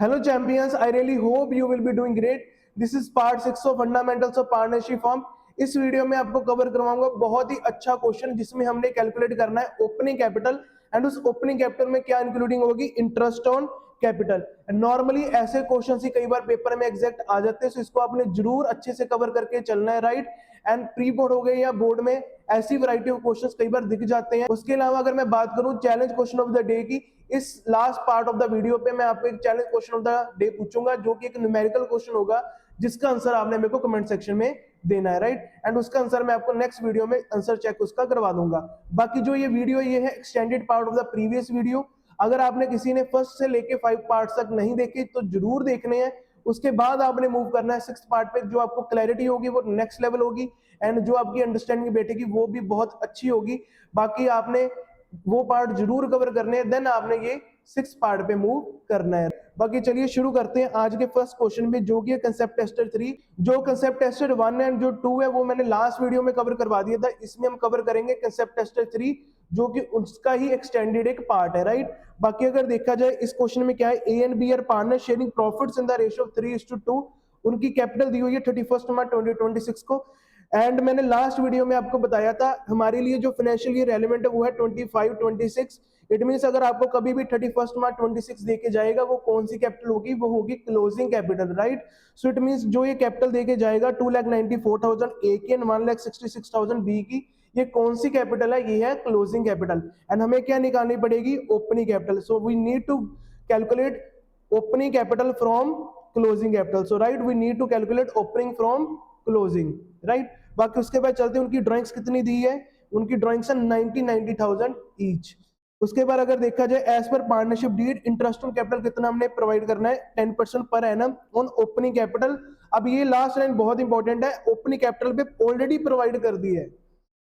Hello champions, I really hope you will be doing great. This is part 6 of fundamentals of partnership firm. इस video में आपको cover करवाऊंगा बहुत ही अच्छा question जिसमें हमने कैलकुलेट करना है ओपनिंग कैपिटल एंड उस ओपनिंग कैपिटल में क्या इंक्लूडिंग होगी इंटरेस्ट ऑन कैपिटल। नॉर्मली ऐसे क्वेश्चन ही कई बार पेपर में एग्जैक्ट आ जाते हैं, सो इसको आपने जरूर अच्छे से कवर करके चलना है, राइट। एंड प्री बोर्ड हो गए या बोर्ड में ऐसी वैरायटी ऑफ क्वेश्चंस कई बार दिख जाते हैं। उसके अलावा अगर मैं बात करूं challenge question of the day की, इस last part of the video पे मैं आपको एक challenge question of the day पूछूंगा जो कि एक न्यूमेरिकल क्वेश्चन होगा जिसका आंसर आपने मेरे को कमेंट सेक्शन में देना है, राइट। एंड उसका आंसर मैं आपको नेक्स्ट वीडियो में आंसर चेक उसका करवा दूंगा। बाकी जो ये वीडियो ये है extended part of the previous video. अगर आपने किसी ने फर्स्ट से लेके 5 पार्ट तक नहीं देखे तो जरूर देखने हैं। उसके बाद आपने मूव करना है 6th पार्ट पे, जो आपको क्लैरिटी होगी वो नेक्स्ट लेवल होगी एंड जो आपकी अंडरस्टैंडिंग बैठेगी वो भी बहुत अच्छी होगी। बाकी आपने वो पार्ट जरूर कवर करने हैं, देन आपने ये 6 पार्ट पे मूव करना है। बाकी चलिए शुरू करते हैं आज के फर्स्ट क्वेश्चन में जो कि है कंसेप्ट टेस्टर 3। जो कंसेप्ट टेस्टर 1 एंड जो 2 है वो मैंने लास्ट वीडियो में कवर करवा दिया था। इसमें हम कवर करेंगे कंसेप्ट टेस्टर 3 जो कि उसका ही एक्सटेंडेड एक पार्ट है, राइट। बाकी अगर देखा जाए इस क्वेश्चन में क्या है, A and B are partner sharing profits in the ratio of 3:2। उनकी कैपिटल दी हुई है 31 मार्च 2026 को। एंड मैंने लास्ट वीडियो में आपको बताया था हमारे लिए जो फाइनेंशियल ईयर रेलेवेंट है वो है 25-26। इट मींस अगर आपको कभी भी 31 मार्च 26 देके जाएगा वो कौन सी कैपिटल होगी, वो होगी closing capital, right. So it means जो ये कैपिटल देके जाएगा 2,94,000 ए की एंड 1,66,000 बी की, ये कौन सी कैपिटल है, ये है क्लोजिंग कैपिटल। एंड हमें क्या निकालनी पड़ेगी, opening capital. So we need to calculate opening capital from closing capital. So right we need to calculate opening from closing, right. बाकी उसके बाद चलते हैं उनकी ड्राइंग्स कितनी दी है, उनकी ड्राइंग्स है 90,000 ईच। उसके बाद अगर देखा जाए as per partnership deed interest on capital कितना हमने प्रोवाइड करना है 10% per annum on opening capital. अब ये लास्ट लाइन बहुत इंपॉर्टेंट है, ओपनिंग कैपिटल पे ऑलरेडी प्रोवाइड कर दी है।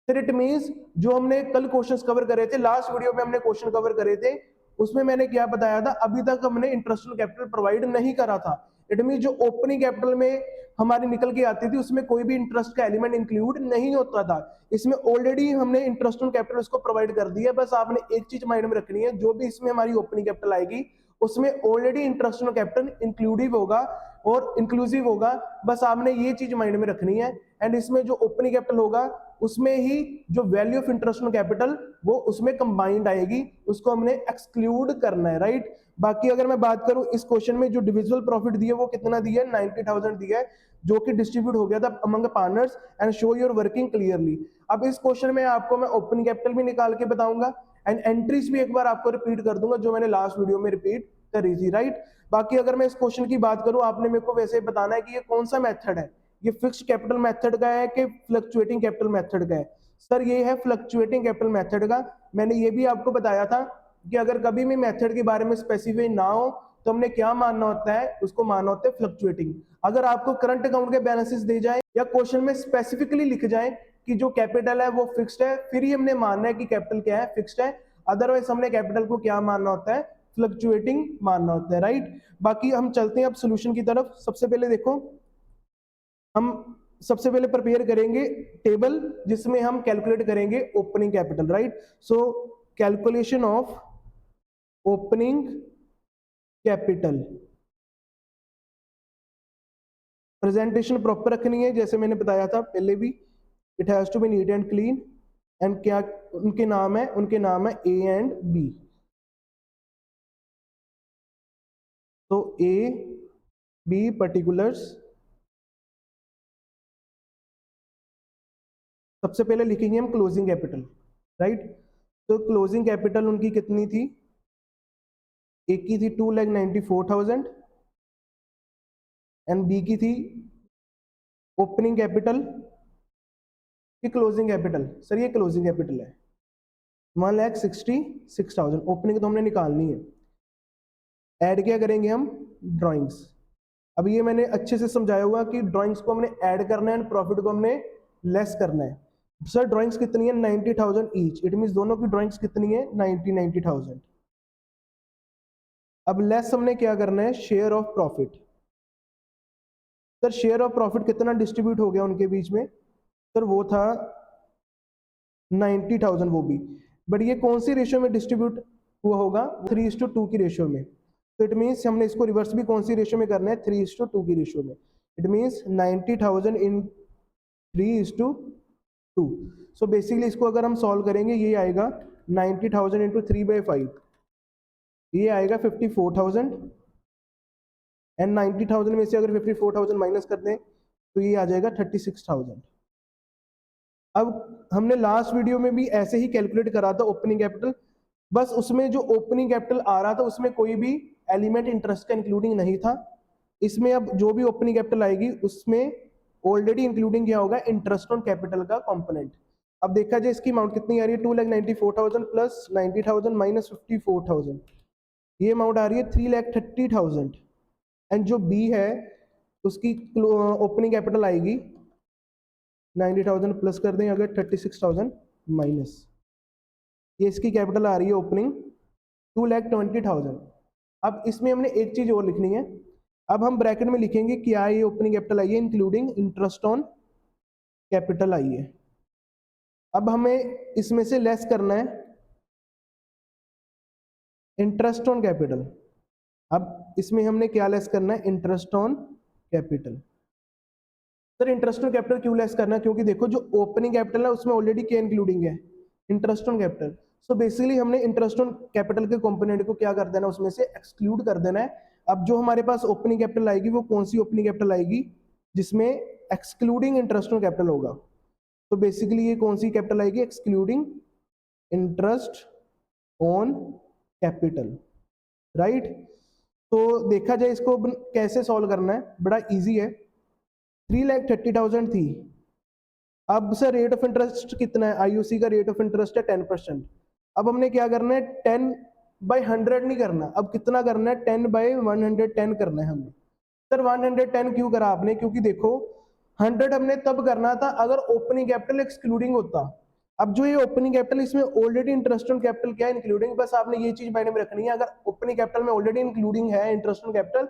फिर इट मींस जो हमने कल क्वेश्चंस कवर करे थे, लास्ट वीडियो में हमने क्वेश्चन कवर करे थे, उसमें मैंने क्या बताया था, अभी तक हमने इंटरेस्ट ऑन कैपिटल प्रोवाइड नहीं करा था। इट मींस जो ओपनिंग कैपिटल में हमारी निकल के आती थी उसमें कोई भी इंटरेस्ट का एलिमेंट इंक्लूड नहीं होता था। इसमें ऑलरेडी हमने इंटरेस्ट ऑन कैपिटल उसको प्रोवाइड कर दिया। बस आपने एक चीज माइंड में रखनी है, जो भी इसमें हमारी ओपनिंग कैपिटल आएगी उसमें ऑलरेडी इंटरेस्ट ऑन कैपिटल इंक्लूडिव होगा और इंक्लूसिव होगा। बस आपने ये चीज माइंड में रखनी है। एंड इसमें जो ओपनिंग कैपिटल होगा उसमें ही जो value of interest on capital वो उसमें कंबाइंड आएगी, उसको हमने एक्सक्लूड करना है, राइट। बाकी अगर मैं बात करूं इस क्वेश्चन में जो डिविजिबल प्रॉफिट दिया वो कितना दिया है, 90,000 दिया है, जो कि डिस्ट्रीब्यूट हो गया था among partners and show your working clearly. अब इस क्वेश्चन में आपको मैं ओपनिंग कैपिटल भी निकाल के बताऊंगा एंड एंट्रीज भी एक बार आपको रिपीट कर दूंगा जो मैंने लास्ट वीडियो में रिपीट करी थी, राइट। बाकी अगर मैं इस क्वेश्चन की बात करूं, आपने मेरे को वैसे बताना है कि ये कौन सा मेथड है, ये फिक्स्ड कैपिटल मेथड का है कि फ्लक्चुएटिंग कैपिटल मेथड का है। सर ये है फ्लक्चुएटिंग कैपिटल मेथड का। मैंने ये भी आपको बताया था कि अगर कभी भी मेथड के बारे में स्पेसिफाई ना हो तो हमने क्या मानना होता है, उसको मानना होता है फ्लक्चुएटिंग। अगर आपको करंट अकाउंट के बैलेंसेस दे जाए या क्वेश्चन में स्पेसिफिकली लिख जाए कि जो कैपिटल है वो फिक्स्ड है, फिर ही हमने मानना है कि कैपिटल क्या है, फिक्स्ड है। अदरवाइज हमने कैपिटल को क्या मानना होता है, फ्लक्चुएटिंग मानना होता है, राइट। बाकी हम चलते हैं अब सोल्यूशन की तरफ। सबसे पहले देखो हम सबसे पहले प्रिपेयर करेंगे टेबल जिसमें हम कैलकुलेट करेंगे opening capital, right. So calculation of opening capital, presentation proper रखनी है जैसे मैंने बताया था पहले भी, it has to be neat and clean. And क्या उनके नाम है, उनके नाम है ए एंड बी। तो ए बी पर्टिकुलर्स, सबसे पहले लिखेंगे हम क्लोजिंग कैपिटल, राइट। तो क्लोजिंग कैपिटल उनकी कितनी थी, एक की थी 2,94,000 एंड बी की थी ओपनिंग कैपिटल की क्लोजिंग कैपिटल, सर ये क्लोजिंग कैपिटल है 1,66,000। ओपनिंग तो हमने निकालनी है। ऐड क्या करेंगे हम, ड्राइंग्स। अब ये मैंने अच्छे से समझाया हुआ कि ड्राइंग्स को हमने ऐड करना है एंड प्रॉफिट को हमने लेस करना है। सर ड्राइंग्स कितनी है, 90,000 ईच। इट मींस दोनों की ड्राइंग्स कितनी है, 90,000। अब लेस हमने क्या करना है, share of profit. Sir share of profit कितना डिस्ट्रीब्यूट हो गया उनके बीच में, सर वो था 90,000 वो भी। बट ये कौन सी रेशियो में डिस्ट्रीब्यूट हुआ होगा, 3:2 की रेशियो में। तो इट मीन्स हमने इसको रिवर्स भी कौन सी रेशियो में करना है, 3:2 की रेशियो में। It means 90,000 in 3:2। So basically इसको अगर हम सॉल्व करेंगे, ये आएगा 90,000 इंटू 3/5, ये आएगा 54,000। एंड 90,000 में से अगर 54,000 माइनस कर दें तो ये आ जाएगा 36,000। अब हमने लास्ट वीडियो में भी ऐसे ही कैलकुलेट करा था ओपनिंग कैपिटल, बस उसमें जो ओपनिंग कैपिटल आ रहा था उसमें कोई भी एलिमेंट इंटरेस्ट का इंक्लूडिंग नहीं था। इसमें अब जो भी ओपनिंग कैपिटल आएगी उसमें ऑलरेडी इंक्लूडिंग क्या होगा, इंटरेस्ट ऑन कैपिटल का कंपोनेंट। अब देखा जाए इसकी अमाउंट कितनी आ रही है, 2,94,000 प्लस 90,000 माइनस 54,000, ये अमाउंट आ रही है 3,30,000। एंड जो बी है उसकी ओपनिंग कैपिटल आएगी 90,000 प्लस कर दें अगर 36,000 माइनस, ये इसकी कैपिटल आ रही है ओपनिंग 2,20,000। अब इसमें हमने एक चीज और लिखनी है, अब हम ब्रैकेट में लिखेंगे क्या ये ओपनिंग कैपिटल आई है, इंक्लूडिंग इंटरेस्ट ऑन कैपिटल आई है। अब हमें इसमें से लेस करना है इंटरेस्ट ऑन कैपिटल। अब इसमें हमने क्या लेस करना है, interest on capital. Sir interest on capital क्यों लेस करना है, क्योंकि देखो जो ओपनिंग कैपिटल है उसमें ऑलरेडी क्या इंक्लूडिंग है, interest on capital. So basically हमने इंटरेस्ट ऑन कैपिटल के कंपोनेंट को क्या कर देना, उसमें से एक्सक्लूड कर देना है। अब जो हमारे पास ओपनिंग कैपिटल आएगी वो कौन सी ओपनिंग कैपिटल आएगी, जिसमें एक्सक्लूडिंग इंटरेस्ट ऑन कैपिटल होगा। तो बेसिकली ये कौन सी कैपिटल आएगी, excluding interest on capital, right. तो देखा जाए इसको कैसे सॉल्व करना है, बड़ा इजी है। 3,30,000 थी, अब सर रेट ऑफ इंटरेस्ट कितना है, आईयूसी का रेट ऑफ इंटरेस्ट है 10%। अब हमने क्या करना है, 10/100 नहीं करना, अब कितना करना है, 10/110 करना है हमने। सर 110 क्यों करा आपने, क्योंकि देखो 100 हमने तब करना था अगर ओपनिंग कैपिटल एक्सक्लूडिंग होता। अब जो ये ओपनिंग कैपिटल इसमें ऑलरेडी इंटरेस्ट ऑन कैपिटल क्या है, इंक्लूडिंग। बस आपने ये चीज माइंड में रखनी है, अगर ओपनिंग कैपिटल में ऑलरेडी इंक्लूडिंग है इंटरेस्ट ऑन कैपिटल,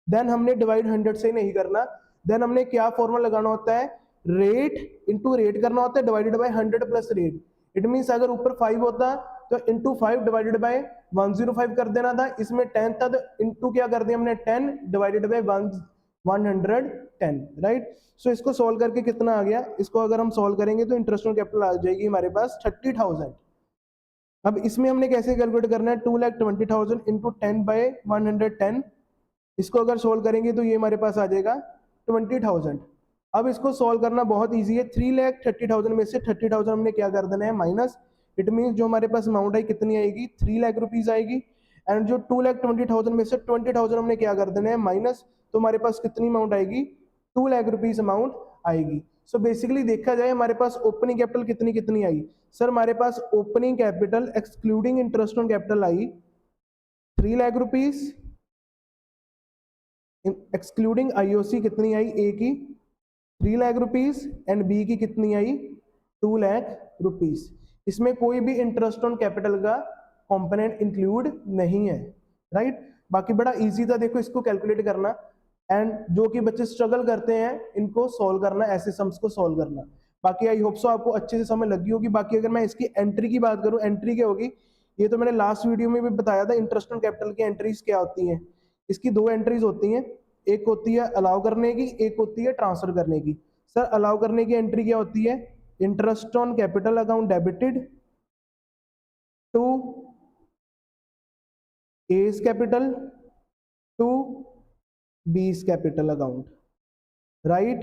देन हमने डिवाइड 100 से नहीं करना, देन हमने क्या फॉर्मूला लगाना होता है, रेट इंटू रेट करना होता है divided by 100 plus rate. It means अगर ऊपर 5 होता तो इंटू 5 डिवाइडेड बाय 105 कर देना था, इसमें 10 था तो इंटू क्या कर दिया हमने 10 डिवाइडेड बाय 110, राइट। सो इसको सॉल्व करके कितना आ गया, इसको अगर हम सॉल्व करेंगे तो इंटरेस्ट ऑन कैपिटल आ जाएगी हमारे पास 30,000। अब इसमें हमने कैसे कैलकुलेट करना है, 2,20,000 इंटू 10/110, इसको अगर सोल्व करेंगे तो ये हमारे पास आ जाएगा 20,000। अब इसको सोल्व करना बहुत इजी है, 3,30,000 में से 30,000 हमने क्या कर देना है, माइनस। इट मीन जो हमारे पास अमाउंट आई कितनी आएगी, 3 लाख रुपीज आएगी। एंड जो 2,20,000 में से 20,000 हमने क्या कर देना है, माइनस। तो हमारे पास कितनी अमाउंट आएगी, 2 लाख रुपीज अमाउंट आएगी। सो बेसिकली देखा जाए हमारे पास ओपनिंग कैपिटल कितनी कितनी आई, सर हमारे पास opening capital excluding interest on capital आई 3 लाख रुपीज, एक्सक्लूडिंग आईओसी कितनी आई, ए की 3 लाख रुपीज एंड बी की कितनी आई 2 लाख रुपीज। इसमें कोई भी इंटरेस्ट ऑन कैपिटल का कंपोनेंट इंक्लूड नहीं है, राइट। बाकी बड़ा इजी था देखो इसको कैलकुलेट करना, एंड जो कि बच्चे स्ट्रगल करते हैं इनको सॉल्व करना, ऐसे सम्स को सॉल्व करना। बाकी आई होप सो आपको अच्छे से समझ लगी होगी। बाकी अगर मैं इसकी एंट्री की बात करूं, एंट्री क्या होगी, ये तो मैंने लास्ट वीडियो में भी बताया था, इंटरेस्ट ऑन कैपिटल की एंट्रीज क्या होती हैं। इसकी 2 एंट्रीज होती हैं, एक होती है अलाउ करने की, एक होती है ट्रांसफर करने की। सर अलाउ करने की एंट्री क्या होती है, interest on capital account debited to A's capital to B's capital account, right.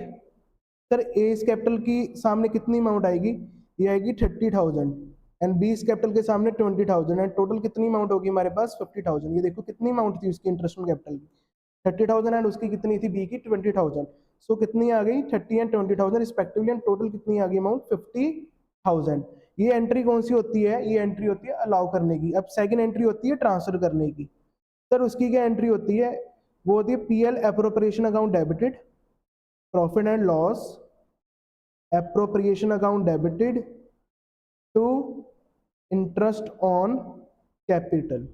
Sir A's capital की सामने कितनी अमाउंट आएगी, ये आएगी 30,000 एंड बीस कैपिटल के सामने 20,000 एंड टोटल कितनी अमाउंट होगी हमारे पास 50,000। ये देखो कितनी अमाउंट थी उसकी इंटरेस्ट ऑन कैपिटल की 30,000 एंड उसकी कितनी थी बी की 20,000। सो कितनी आ गई 30 एंड 20,000 रिस्पेक्टिवली, एंड टोटल कितनी आ गई अमाउंट 50,000। ये एंट्री कौन सी होती है, ये एंट्री होती है अलाउ करने की। अब सेकंड एंट्री होती है ट्रांसफर करने की। सर उसकी क्या एंट्री होती है, वो होती है PL appropriation account debited, profit and loss appropriation account debited to interest on capital.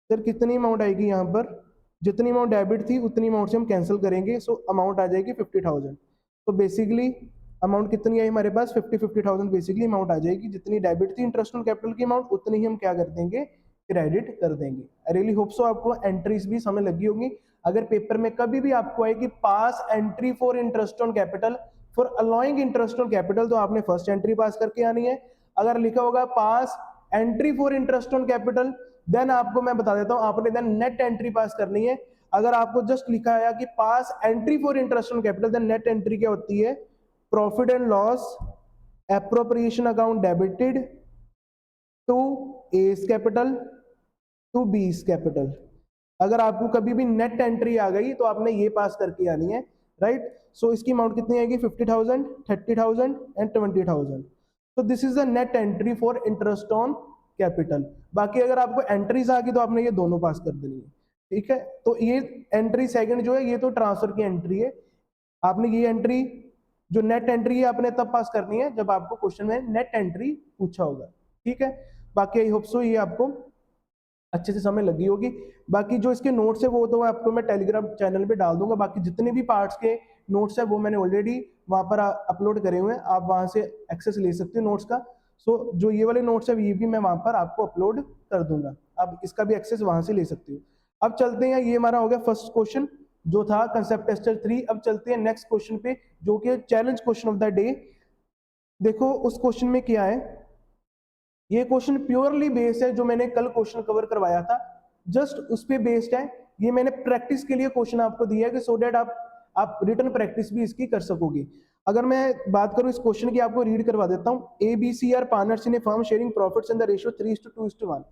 Sir कितनी अमाउंट आएगी यहाँ पर, जितनी अमाउंट डेबिट थी उतनी अमाउंट से हम कैंसिल करेंगे, सो अमाउंट आ जाएगी 50,000। तो बेसिकली अमाउंट कितनी आई हमारे पास 50,000 बेसिकली अमाउंट आ जाएगी, जितनी डेबिट थी इंटरेस्ट ऑन कैपिटल की अमाउंट उतनी ही हम क्या कर देंगे क्रेडिट कर देंगे। आई रियली होप सो आपको एंट्रीज भी समझ लगी होगी। अगर पेपर में कभी भी आपको आए कि pass entry for interest on capital for allowing interest on capital, तो आपने फर्स्ट एंट्री पास करके आनी है। अगर लिखा होगा pass entry for interest on capital, then आपको मैं बता देता हूं, आपने देन नेट एंट्री पास करनी है। अगर आपको जस्ट लिखा है कि pass entry for interest on capital, then net entry क्या होती है? Profit and loss appropriation account debited to A's capital to B's capital. अगर आपको कभी भी नेट एंट्री आ गई तो आपने ये पास करके आनी है, राइट। सो इसकी अमाउंट कितनी आएगी? 50,000, 30,000 एंड 20,000। तो this is the net entry for interest on capital. बाकी अगर आपको एंट्रीज आ गई तो आपने ये दोनों पास कर देनी है, ठीक है। तो ये एंट्री सेकंड जो है ये तो ट्रांसफर की एंट्री है। आपने ये एंट्री जो नेट एंट्री है आपने तब पास करनी है जब आपको क्वेश्चन में नेट एंट्री पूछा होगा, ठीक है। बाकी आई होप सो ये आपको अच्छे से समझ लगी होगी। बाकी जो इसके नोट्स है वो तो आपको मैं टेलीग्राम चैनल पे डाल दूंगा। बाकी जितने भी पार्ट्स के नोट्स है वो मैंने ऑलरेडी वहां पर अपलोड करे हुए हैं, आप वहां से एक्सेस ले सकते हो नोट्स का। सो जो ये वाले नोट्स है ये भी मैं वहां पर आपको अपलोड कर दूंगा, आप इसका भी एक्सेस वहां से ले सकते हो। अब चलते हैं, ये हमारा हो गया फर्स्ट क्वेश्चन जो था कंसेप्ट टेस्टर 3। अब चलते हैं नेक्स्ट क्वेश्चन पे जो कि challenge question of the day. देखो उस क्वेश्चन में क्या है, ये क्वेश्चन प्योरली बेस्ड है जो मैंने कल क्वेश्चन कवर करवाया था, जस्ट उस पे बेस्ड है। ये मैंने प्रैक्टिस के लिए क्वेश्चन आपको दिया है कि सो दैट आप रिटर्न प्रैक्टिस भी इसकी कर सकोगे। अगर मैं बात करूं इस क्वेश्चन की, आपको रीड करवा देता हूं। ABC are partners in a firm sharing profits in the ratio 3:2:1।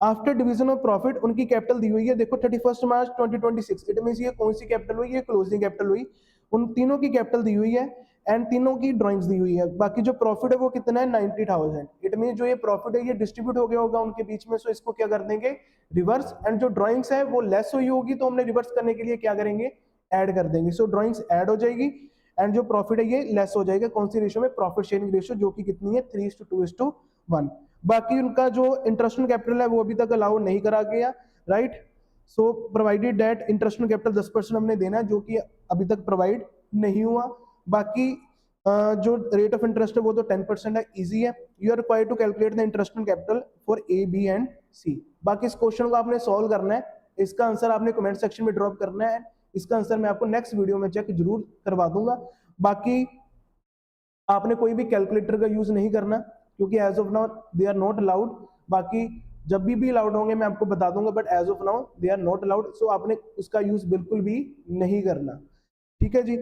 After division of profit उनकी कैपिटल दी हुई है, देखो 31 मार्च 2026। इट मींस ये कौन सी कैपिटल हुई? ये क्लोजिंग कैपिटल हुई। उन तीनों की कैपिटल दी हुई है एंड तीनों की ड्राइंग्स दी हुई है। बाकी जो प्रॉफिट है वो कितना है? 90,000। इट मीन जो ये प्रॉफिट है ये डिस्ट्रीब्यूट हो गया होगा उनके बीच में, सो इसको क्या कर देंगे? रिवर्स। एंड जो ड्राइंग्स है वो लेस हुई होगी तो हमने रिवर्स करने के लिए क्या करेंगे? ऐड कर देंगे। सो ड्राइंग्स ऐड हो जाएगी एंड जो प्रॉफिट है ये लेस हो जाएगा। कौन सी रेशियो में? प्रॉफिट शेयरिंग रेशियो, जो कि कितनी है? 3:2:1। बाकी उनका जो इंटरेस्ट ऑन कैपिटल है वो अभी तक अलाउ नहीं करा गया, right. So provided that interest on capital 10% हमने देना है, जो कि अभी तक प्रोवाइड नहीं हुआ। बाकी जो रेट ऑफ इंटरेस्ट है वो तो 10% है, इजी है। You are required to calculate the interest on capital for A, B and C। बाकी इस क्वेश्चन को आपने सॉल्व करना है, इसका आंसर आपने कमेंट सेक्शन में ड्रॉप करना है। इसका आंसर मैं आपको नेक्स्ट वीडियो में चेक जरूर करवा दूंगा। बाकी आपने कोई भी कैलकुलेटर का यूज नहीं करना क्योंकि as of now they are not allowed. बाकी जब भी अलाउड होंगे मैं आपको बता दूंगा, but as of now they are not allowed. So आपने उसका यूज बिल्कुल भी नहीं करना, ठीक है जी।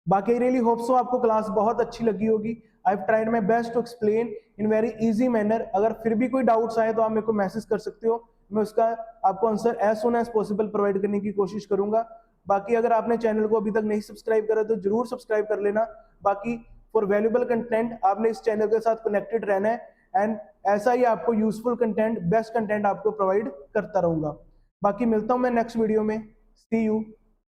बाकी आई रियली होप सो आपको क्लास बहुत अच्छी लगी होगी। I have tried my best to explain in very easy manner. अगर फिर भी कोई डाउट्स आए तो आप मेरे को मैसेज कर सकते हो, मैं उसका आपको answer as soon as possible provide करने की कोशिश करूंगा। बाकी अगर आपने चैनल को अभी तक नहीं सब्सक्राइब करा तो जरूर सब्सक्राइब कर लेना। बाकी फॉर वैल्यूएबल कंटेंट आपने इस चैनल के साथ कनेक्टेड रहना है एंड ऐसा ही आपको यूजफुल कंटेंट, बेस्ट कंटेंट आपको प्रोवाइड करता रहूंगा। बाकी मिलता हूं मैं नेक्स्ट वीडियो में। सी यू।